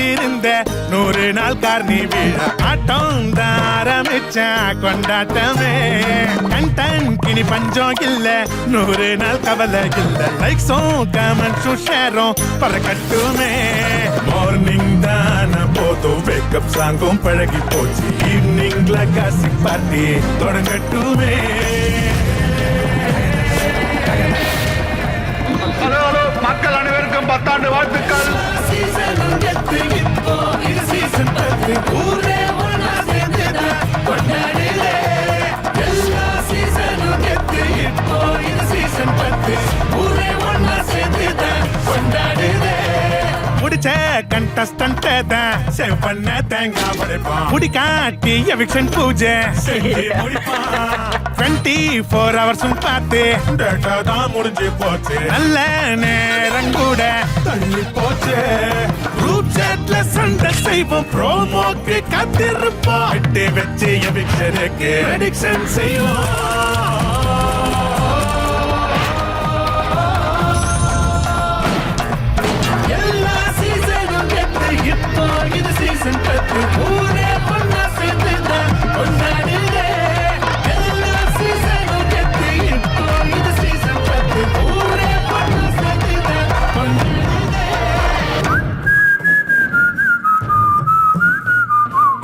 காத்திருந்த 100 நாள் கார்னி விழா ஆட்டம் தான் ஆரம்பிச்சா கொண்டாட்டமே கண்டன் கிணி பஞ்சம் இல்ல 100 நாள் கவலை இல்ல லைக்ஸும் கமெண்ட்ஸும் ஷேரும் பறக்கட்டுமே மார்னிங் தான போதும் வேக்கப் சாங்கும் பழகி போச்சு ஈவினிங்ல காசிக் பார்ட்டி தொடங்கட்டுமே ஹலோ ஹலோ மக்கள் அனைவருக்கும் 10 ஆண்டு வாழ்த்துக்கள். முடிச்ச கண்டஸ்டன்ட் தான் சேவ் பண்ண தேங்காய் படைப்பான் முடி காட்டி எவிக்ஷன் பூஜை செஞ்சு முடிப்பான் 24 ஹவர்ஸும் பார்த்து டேட்டா தான் முடிஞ்சு போச்சு நல்ல நேரம் கூட தள்ளி போச்சு குரூப் சாட்ல சண்டை செய்வோம் ப்ரோமோக்கு காத்திருப்போம் விட்டு வச்சு எவிக்ஷனுக்கு ப்ரெடிக்ஷன் செய்வோம்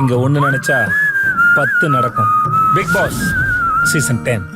இங்க ஒண்ணு நினைச்சா 10 நடக்கும். Bigg Boss season 10.